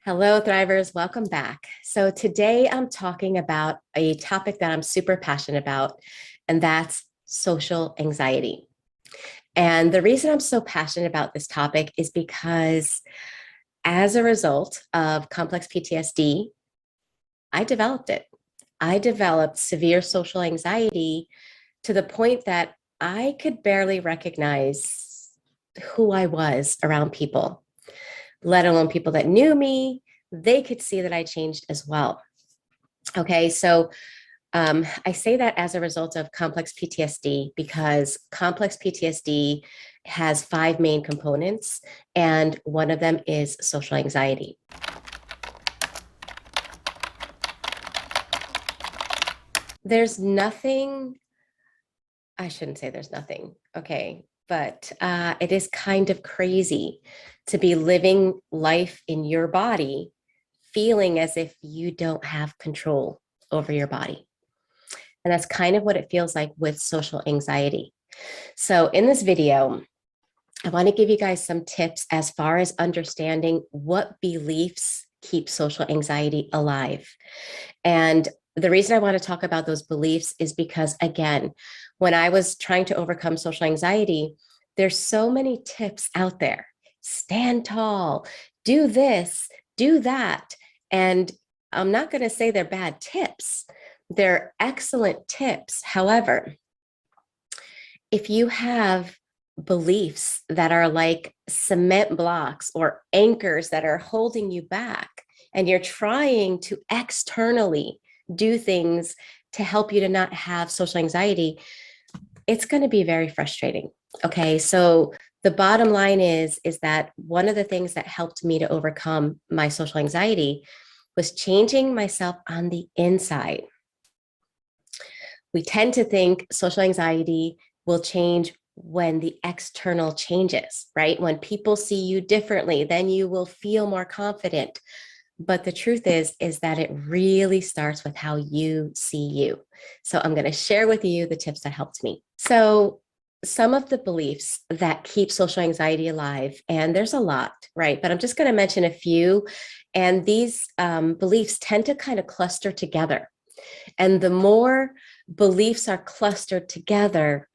Hello, Thrivers. Welcome back. So, today I'm talking about a topic that I'm super passionate about, and that's social anxiety. And the reason I'm so passionate about this topic is because as a result of complex PTSD, I developed it. I developed severe social anxiety to the point that I could barely recognize who I was around people, let alone people that knew me. They could see that I changed as well. Okay, so I say that as a result of complex PTSD because complex PTSD has five main components, and one of them is social anxiety. There's nothing, I shouldn't say there's nothing, okay, but it is kind of crazy to be living life in your body, feeling as if you don't have control over your body. And that's kind of what it feels like with social anxiety. So, in this video, I want to give you guys some tips as far as understanding what beliefs keep social anxiety alive. And the reason I want to talk about those beliefs is because, again, when I was trying to overcome social anxiety, there's so many tips out there. Stand tall, do this, do that. And I'm not going to say they're bad tips. They're excellent tips. However, if you have beliefs that are like cement blocks or anchors that are holding you back, and you're trying to externally do things to help you to not have social anxiety, it's going to be very frustrating. Okay. So the bottom line is that one of the things that helped me to overcome my social anxiety was changing myself on the inside. We tend to think social anxiety will change when the external changes, right? When people see you differently, then you will feel more confident. But the truth is that it really starts with how you see you. So I'm going to share with you the tips that helped me. So some of the beliefs that keep social anxiety alive, and there's a lot, right? But I'm just going to mention a few. And these beliefs tend to kind of cluster together. And the more beliefs are clustered together,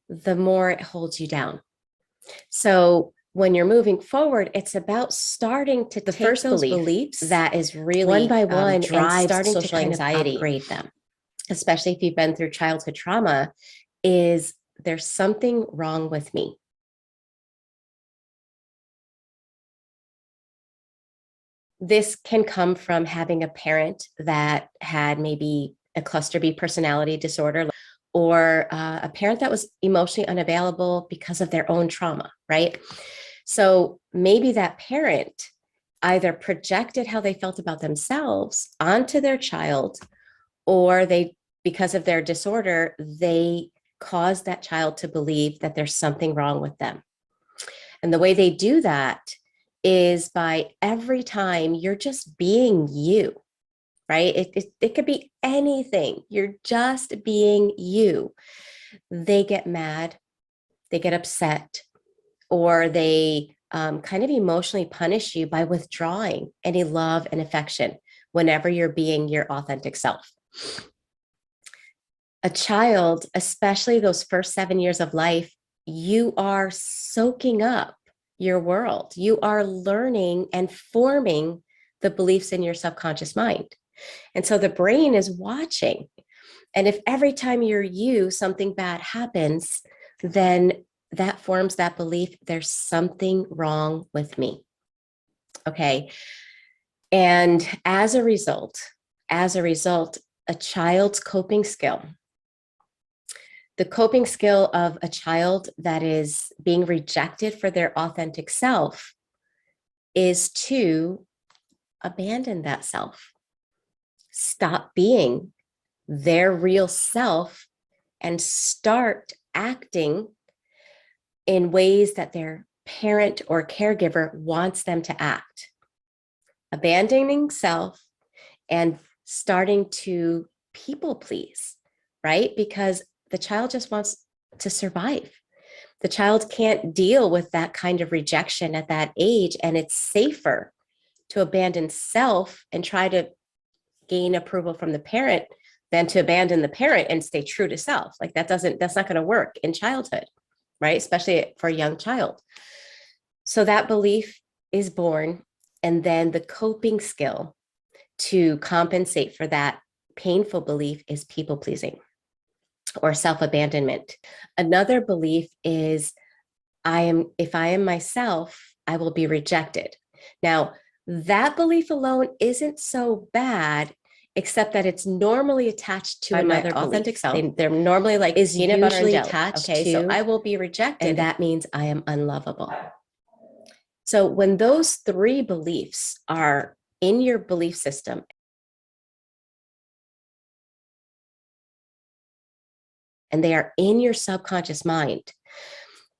the more it holds you down. So when you're moving forward, it's about starting to the take first those beliefs that is really one by one drives starting social to anxiety, upgrade them, especially if you've been through childhood trauma, is there's something wrong with me. This can come from having a parent that had maybe a cluster B personality disorder, or a parent that was emotionally unavailable because of their own trauma, right? So maybe that parent either projected how they felt about themselves onto their child, or they, because of their disorder, they caused that child to believe that there's something wrong with them. And the way they do that is by every time you're just being you, right? It could be anything. You're just being you. They get mad, they get upset, or they kind of emotionally punish you by withdrawing any love and affection whenever you're being your authentic self. A child, especially those first 7 years of life, you are soaking up your world. You are learning and forming the beliefs in your subconscious mind. And so the brain is watching. And if every time you're you, something bad happens, then that forms that belief, there's something wrong with me. Okay. And as a result, a child's coping skill, the coping skill of a child that is being rejected for their authentic self, is to abandon that self, stop being their real self, and start acting in ways that their parent or caregiver wants them to act. Abandoning self and starting to people please, right? Because the child just wants to survive. The child can't deal with that kind of rejection at that age, and it's safer to abandon self and try to gain approval from the parent than to abandon the parent and stay true to self. Like that's not going to work in childhood, right? Especially for a young child. So that belief is born, and then the coping skill to compensate for that painful belief is people pleasing or self-abandonment. Another belief is if I am myself, I will be rejected. Now, that belief alone isn't so bad, except that it's normally attached to another authentic self. They're normally like is usually attached to, so I will be rejected, and that means I am unlovable. So when those three beliefs are in your belief system, and they are in your subconscious mind,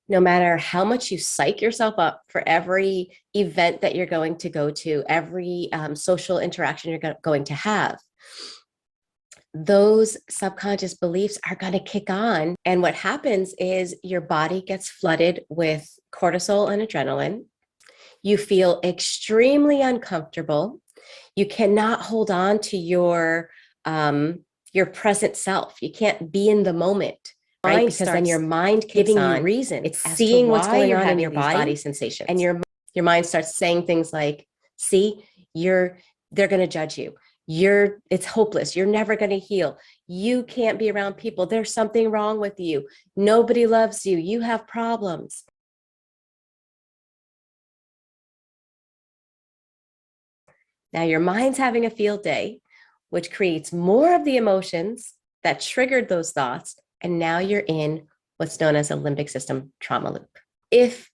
no matter how much you psych yourself up for every event that you're going to go to, every social interaction you're going to have, those subconscious beliefs are going to kick on. And what happens is your body gets flooded with cortisol and adrenaline. You feel extremely uncomfortable. You cannot hold on to your present self. You can't be in the moment, right? Because then your mind kicks on, you reason. It's seeing what's going on in your body sensations, and your mind starts saying things like, "See, they're going to judge you. It's hopeless. You're never going to heal. You can't be around people. There's something wrong with you. Nobody loves you. You have problems." Now your mind's having a field day, which creates more of the emotions that triggered those thoughts. And now you're in what's known as a limbic system trauma loop. If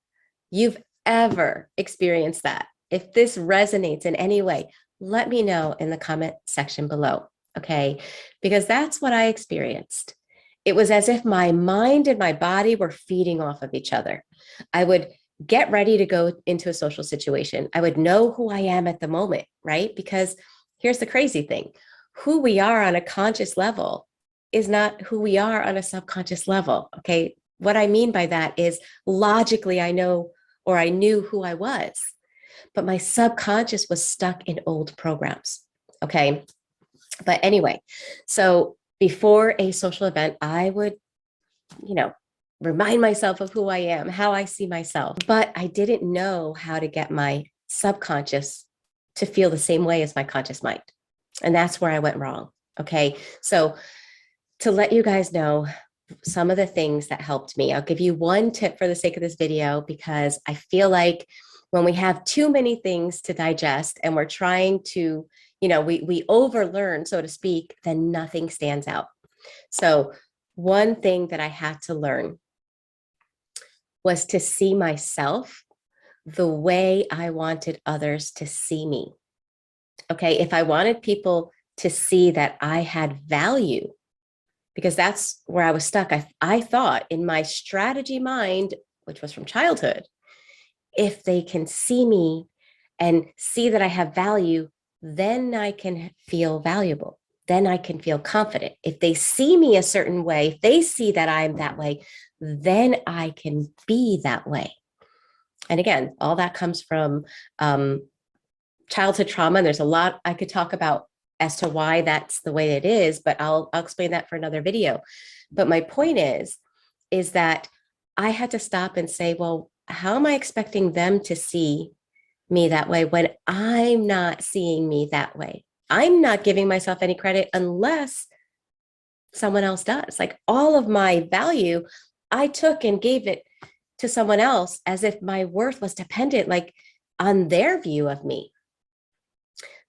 you've ever experienced that, if this resonates in any way, let me know in the comment section below, okay? Because that's what I experienced. It was as if my mind and my body were feeding off of each other. I would get ready to go into a social situation. I would know who I am at the moment, right? Because here's the crazy thing. Who we are on a conscious level is not who we are on a subconscious level, okay? What I mean by that is logically I know, or I knew who I was, but my subconscious was stuck in old programs, okay? But anyway, so before a social event, I would, remind myself of who I am, how I see myself, but I didn't know how to get my subconscious to feel the same way as my conscious mind. And that's where I went wrong, okay? So to let you guys know some of the things that helped me, I'll give you one tip for the sake of this video, because I feel like when we have too many things to digest and we're trying to, we overlearn, so to speak, then nothing stands out. So one thing that I had to learn was to see myself the way I wanted others to see me. Okay, if I wanted people to see that I had value, because that's where I was stuck. I thought in my strategy mind, which was from childhood, if they can see me and see that I have value, then I can feel valuable. Then I can feel confident. If they see me a certain way, if they see that I'm that way, then I can be that way. And again, all that comes from childhood trauma. And there's a lot I could talk about as to why that's the way it is, but I'll explain that for another video. But my point is that I had to stop and say, well, how am I expecting them to see me that way when I'm not seeing me that way? I'm not giving myself any credit unless someone else does. Like all of my value, I took and gave it to someone else as if my worth was dependent, like on their view of me.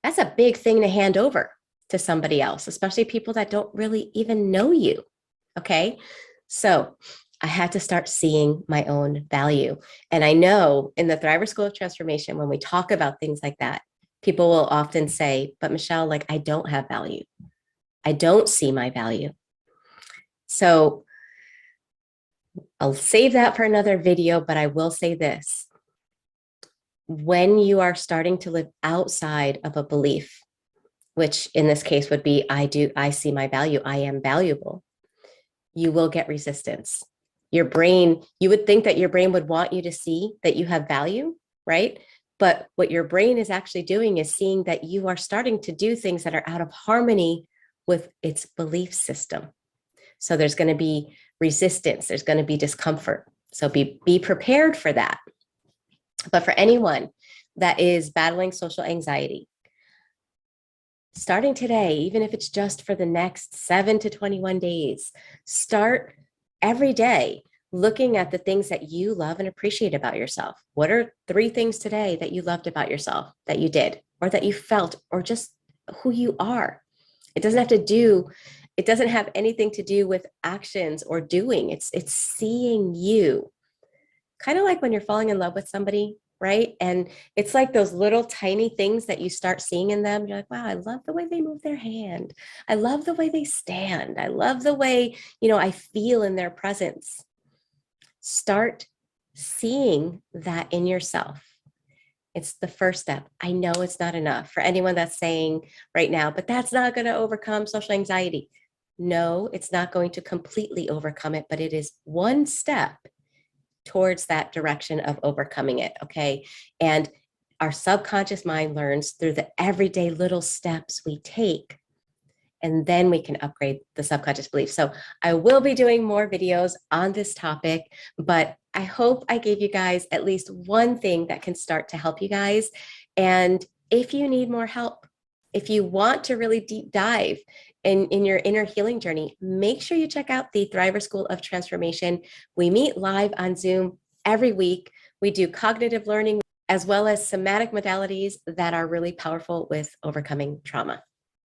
That's a big thing to hand over to somebody else, especially people that don't really even know you. Okay. So I had to start seeing my own value. And I know in the Thriver School of Transformation, when we talk about things like that, people will often say, but Michelle, like, I don't have value. I don't see my value. So I'll save that for another video, but I will say this. When you are starting to live outside of a belief, which in this case would be, I see my value, I am valuable, you will get resistance. Your brain, you would think that your brain would want you to see that you have value, right? But what your brain is actually doing is seeing that you are starting to do things that are out of harmony with its belief system. So there's going to be resistance, there's going to be discomfort. So be prepared for that. But for anyone that is battling social anxiety, starting today, even if it's just for the next 7 to 21 days, start every day looking at the things that you love and appreciate about yourself. What are 3 things today that you loved about yourself, that you did, or that you felt, or just who you are? It doesn't have anything to do with actions or doing. It's seeing you. Kind of like when you're falling in love with somebody, right? And it's like those little tiny things that you start seeing in them. You're like, wow, I love the way they move their hand. I love the way they stand. I love the way, I feel in their presence. Start seeing that in yourself. It's the first step. I know it's not enough for anyone that's saying right now, but that's not going to overcome social anxiety. No, it's not going to completely overcome it, but it is one step towards that direction of overcoming it. Okay. And our subconscious mind learns through the everyday little steps we take, and then we can upgrade the subconscious belief. So I will be doing more videos on this topic, but I hope I gave you guys at least one thing that can start to help you guys. And if you need more help, if you want to really deep dive in your inner healing journey, make sure you check out the Thriver School of Transformation. We meet live on Zoom every week. We do cognitive learning as well as somatic modalities that are really powerful with overcoming trauma.